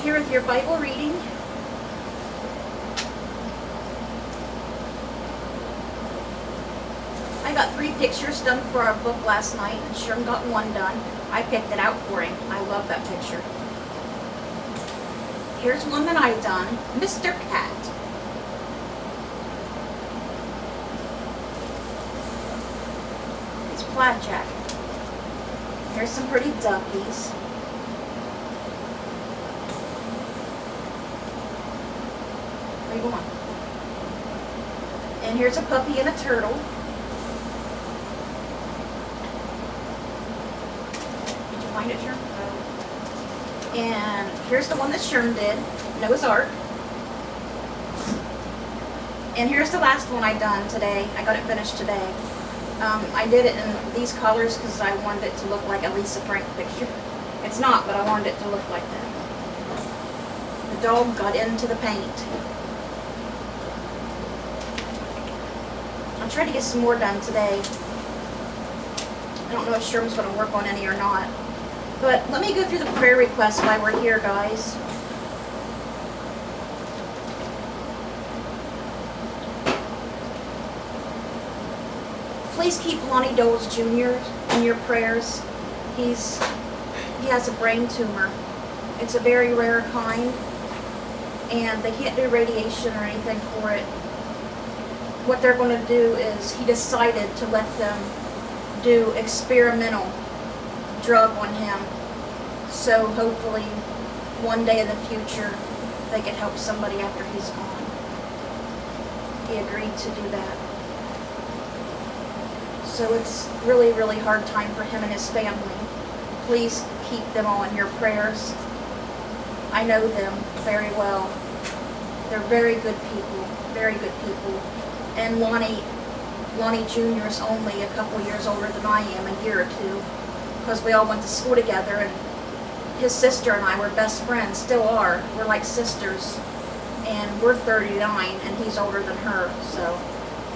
here with your Bible reading. I got 3 pictures done for our book last night, and Sherm got 1 done. I picked it out for him. I love that picture. Here's one that I've done, Mr. Cat. It's plaid jacket. Here's some pretty duckies. Where you going? And here's a puppy and a turtle. Did you find it, Sherm? And here's the one that Sherm did, Noah's Ark. And here's the last one I done today. I got it finished today. I did it in these colors because I wanted it to look like a Lisa Frank picture. It's not, but I wanted it to look like that. The dog got into the paint. I'll try to get some more done today. I don't know if Sherm's going to work on any or not. But let me go through the prayer requests while we're here, guys. Please keep Lonnie Doles Jr. in your prayers. He has a brain tumor. It's a very rare kind, and they can't do radiation or anything for it. What they're going to do is, he decided to let them do experimental drug on him. So hopefully one day in the future they can help somebody after he's gone. He agreed to do that. So it's really, really hard time for him and his family. Please keep them all in your prayers. I know them very well. They're very good people, very good people. And Lonnie Jr. is only a couple years older than I am, a year or 2, because we all went to school together, and his sister and I were best friends, still are. We're like sisters, and we're 39, and he's older than her, so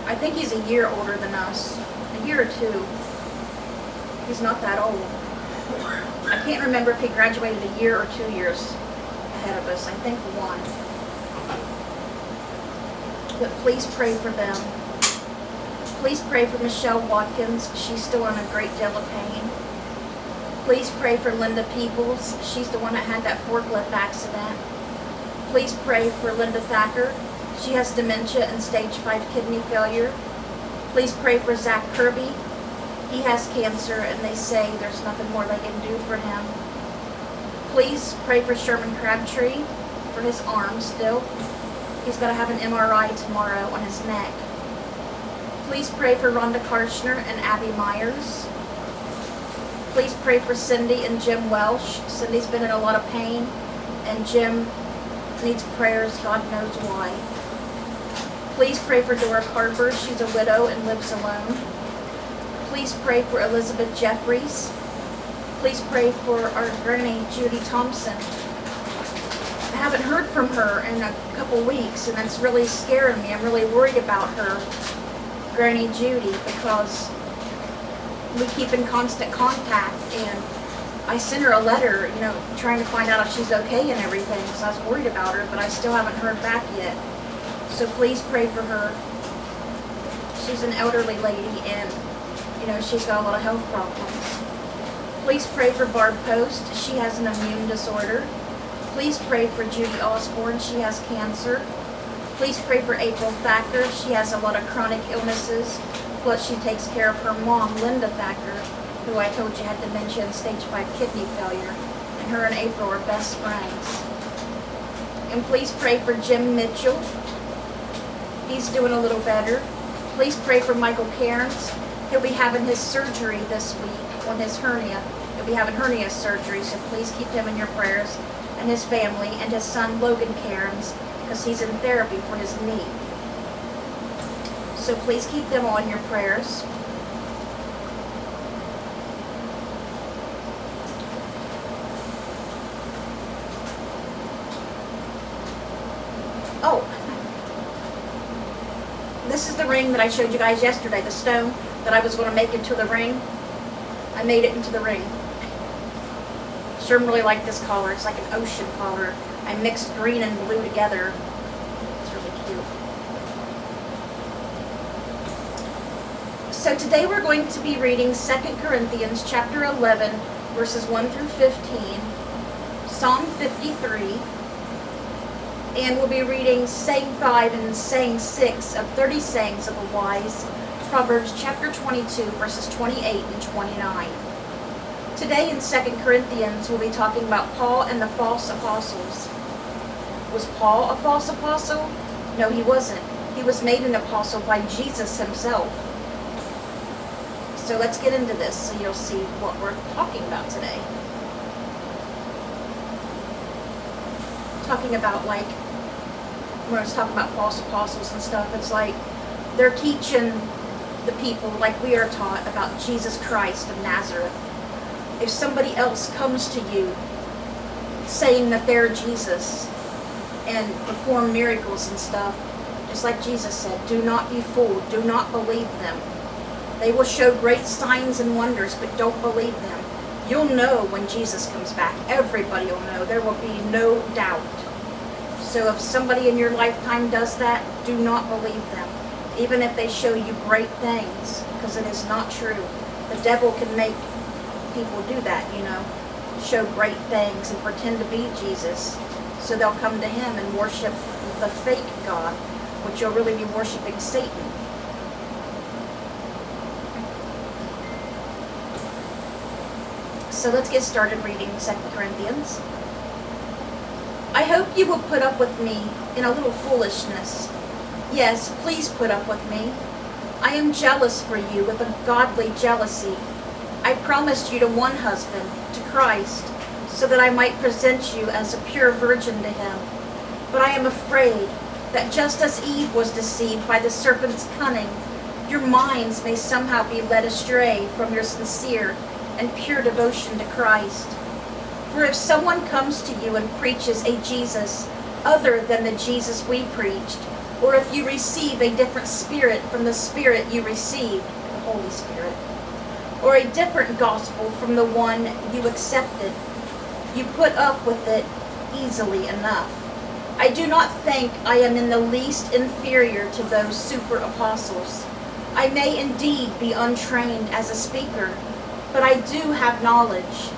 I think he's a year older than us, a year or 2. He's not that old. I can't remember if he graduated a year or 2 years ahead of us. I think 1. But please pray for them. Please pray for Michelle Watkins. She's still in a great deal of pain. Please pray for Linda Peoples. She's the one that had that forklift accident. Please pray for Linda Thacker. She has dementia and stage 5 kidney failure. Please pray for Zach Kirby. He has cancer, and they say there's nothing more they can do for him. Please pray for Sherman Crabtree for his arm still. He's got to have an MRI tomorrow on his neck. Please pray for Rhonda Karshner and Abby Myers. Please pray for Cindy and Jim Welsh. Cindy's been in a lot of pain, and Jim needs prayers, God knows why. Please pray for Dora Carver. She's a widow and lives alone. Please pray for Elizabeth Jeffries. Please pray for our granny, Judy Thompson. I haven't heard from her in a couple weeks, and that's really scaring me. I'm really worried about her, Granny Judy, because we keep in constant contact, and I sent her a letter, trying to find out if she's okay and everything, because I was worried about her, but I still haven't heard back yet. So please pray for her. She's an elderly lady, and she's got a lot of health problems. Please pray for Barb Post. She has an immune disorder. Please pray for Judy Osborne. She has cancer. Please pray for April Thacker. She has a lot of chronic illnesses. Plus she takes care of her mom, Linda Thacker, who I told you had dementia and stage 5 kidney failure. And her and April are best friends. And please pray for Jim Mitchell. He's doing a little better. Please pray for Michael Cairns. He'll be having his surgery this week on his hernia. He'll be having hernia surgery, so please keep him in your prayers, and his family, and his son Logan Cairns, because he's in therapy for his knee. So please keep them all in your prayers. Oh, this is the ring that I showed you guys yesterday, the stone that I was going to make into the ring. I made it into the ring. Sherm really liked this color. It's like an ocean color. I mixed green and blue together. It's really cute. So today we're going to be reading 2 Corinthians chapter 11, verses 1 through 15, Psalm 53, and we'll be reading saying 5 and saying 6 of 30 sayings of the wise, Proverbs chapter 22, verses 28 and 29. Today in 2 Corinthians, we'll be talking about Paul and the false apostles. Was Paul a false apostle? No, he wasn't. He was made an apostle by Jesus himself. So let's get into this so you'll see what we're talking about today. Talking about, like, when I was talking about false apostles and stuff, it's like they're teaching the people like we are taught about Jesus Christ of Nazareth. If somebody else comes to you saying that they're Jesus and perform miracles and stuff, just like Jesus said, do not be fooled, do not believe them. They will show great signs and wonders, but don't believe them. You'll know when Jesus comes back. Everybody will know. There will be no doubt. So if somebody in your lifetime does that, do not believe them. Even if they show you great things, because it is not true. The devil can make people do that, you know, show great things and pretend to be Jesus. So they'll come to him and worship the fake God, which you'll really be worshiping Satan. So let's get started reading 2 Corinthians. I hope you will put up with me in a little foolishness. Yes, please put up with me. I am jealous for you with a godly jealousy. I promised you to one husband, to Christ, so that I might present you as a pure virgin to him. But I am afraid that just as Eve was deceived by the serpent's cunning, your minds may somehow be led astray from your sincere and pure devotion to Christ. For if someone comes to you and preaches a Jesus other than the Jesus we preached, or if you receive a different spirit from the spirit you received, the Holy Spirit, or a different gospel from the one you accepted, you put up with it easily enough. I do not think I am in the least inferior to those super apostles. I may indeed be untrained as a speaker, but I do have knowledge.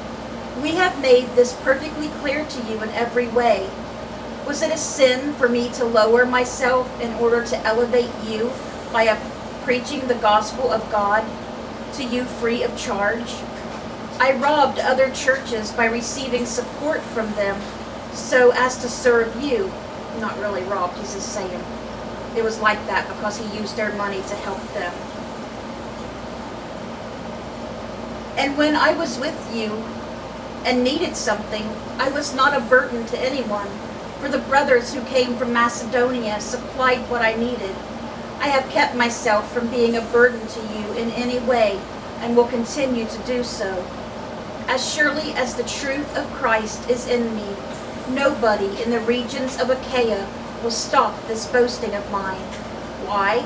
We have made this perfectly clear to you in every way. Was it a sin for me to lower myself in order to elevate you by preaching the gospel of God to you free of charge? I robbed other churches by receiving support from them so as to serve you. Not really robbed, he's just saying. It was like that because he used their money to help them. And when I was with you and needed something, I was not a burden to anyone, for the brothers who came from Macedonia supplied what I needed. I have kept myself from being a burden to you in any way and will continue to do so. As surely as the truth of Christ is in me, nobody in the regions of Achaia will stop this boasting of mine. Why?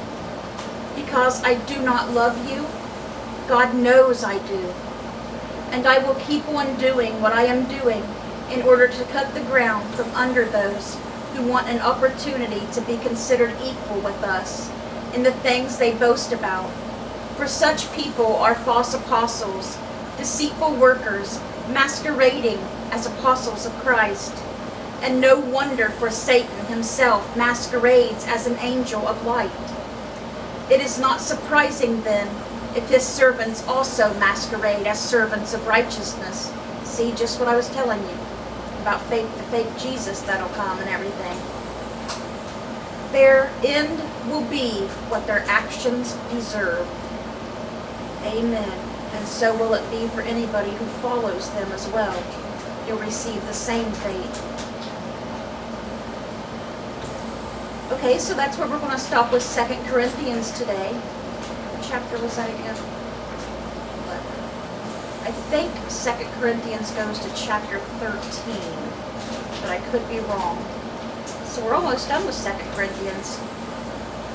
Because I do not love you? God knows I do. And I will keep on doing what I am doing in order to cut the ground from under those who want an opportunity to be considered equal with us in the things they boast about. For such people are false apostles, deceitful workers, masquerading as apostles of Christ. And no wonder, for Satan himself masquerades as an angel of light. It is not surprising then if his servants also masquerade as servants of righteousness. See, just what I was telling you about the fake Jesus that'll come and everything. Their end will be what their actions deserve. Amen. And so will it be for anybody who follows them as well. You'll receive the same fate. Okay, so that's where we're going to stop with 2 Corinthians today. What chapter was that again? 11. I think 2 Corinthians goes to chapter 13, but I could be wrong. So we're almost done with 2 Corinthians.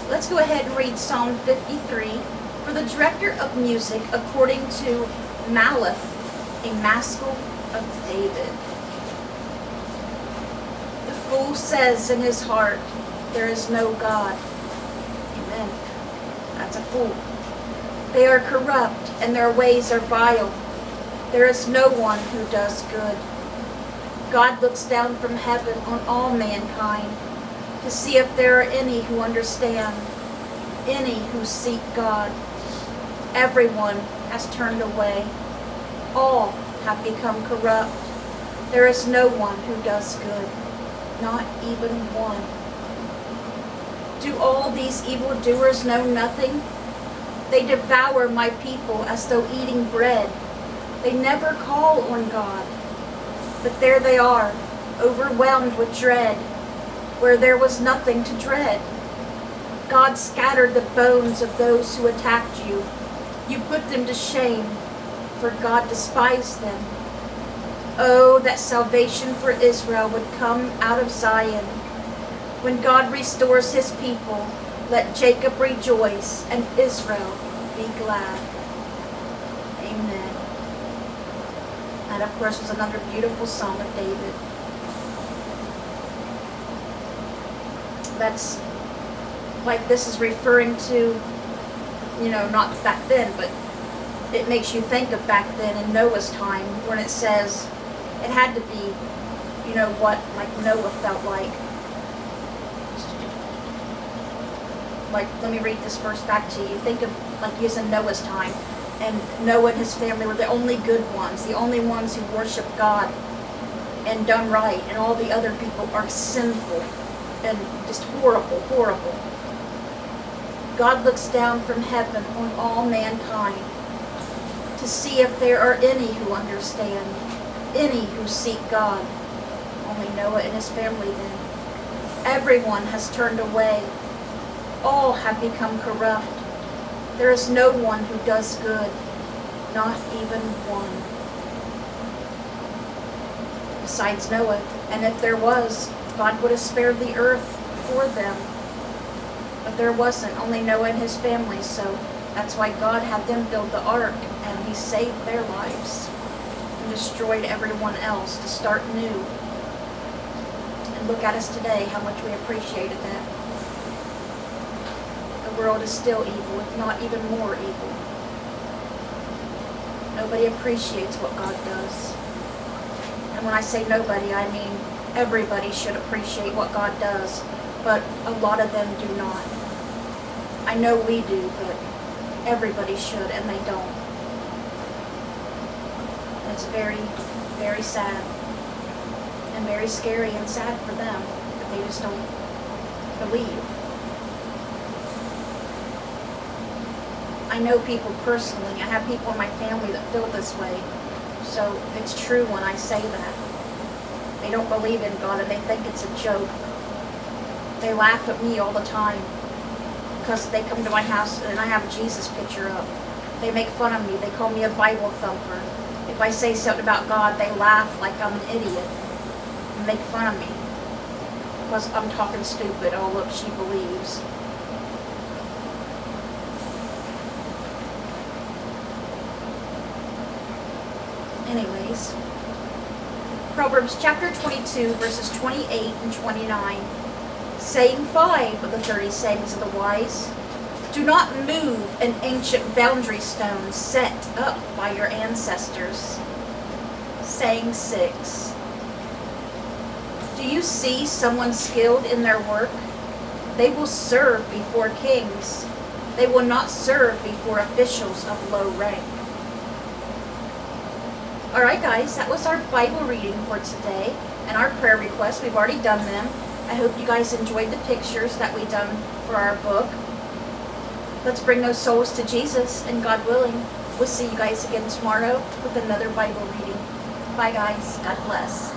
Let's go ahead and read Psalm 53. For the director of music, according to Malach, a maskil of David. fool says in his heart, there is no God. Amen. That's a fool. They are corrupt and their ways are vile. There is no one who does good. God looks down from heaven on all mankind to see if there are any who understand, any who seek God. Everyone has turned away. All have become corrupt. There is no one who does good, not even one. Do all these evildoers know nothing? They devour my people as though eating bread. They never call on God. But there they are, overwhelmed with dread, where there was nothing to dread. God scattered the bones of those who attacked you. You put them to shame, for God despised them. Oh, that salvation for Israel would come out of Zion. When God restores his people, let Jacob rejoice and Israel be glad. Amen. And of course was another beautiful Psalm of David. That's like this is referring to, not back then, but it makes you think of back then in Noah's time when it says it had to be, what like Noah felt like. Like, let me read this verse back to you. Think of like using Noah's time. And Noah and his family were the only good ones, the only ones who worshiped God and done right. And all the other people are sinful and just horrible, horrible. God looks down from heaven on all mankind to see if there are any who understand, any who seek God. Only Noah and his family then. Everyone has turned away. All have become corrupt. There is no one who does good, not even one. Besides Noah, and if there was, God would have spared the earth for them. But there wasn't, only Noah and his family, so that's why God had them build the ark, and he saved their lives and destroyed everyone else to start new. And look at us today, how much we appreciated that. The world is still evil, if not even more evil. Nobody appreciates what God does. And when I say nobody, I mean everybody should appreciate what God does, but a lot of them do not. I know we do, but everybody should, and they don't. And it's very, very sad, and very scary and sad for them that they just don't believe. I know people personally. I have people in my family that feel this way. So it's true when I say that. They don't believe in God and they think it's a joke. They laugh at me all the time because they come to my house and I have a Jesus picture up. They make fun of me. They call me a Bible thumper. If I say something about God, they laugh like I'm an idiot and make fun of me because I'm talking stupid. Oh, look, she believes. Anyways, Proverbs chapter 22, verses 28 and 29. Saying 5 of the 30 sayings of the wise. Do not move an ancient boundary stone set up by your ancestors. Saying 6. Do you see someone skilled in their work? They will serve before kings. They will not serve before officials of low rank. Alright guys, that was our Bible reading for today and our prayer requests. We've already done them. I hope you guys enjoyed the pictures that we done for our book. Let's bring those souls to Jesus, and God willing, we'll see you guys again tomorrow with another Bible reading. Bye guys. God bless.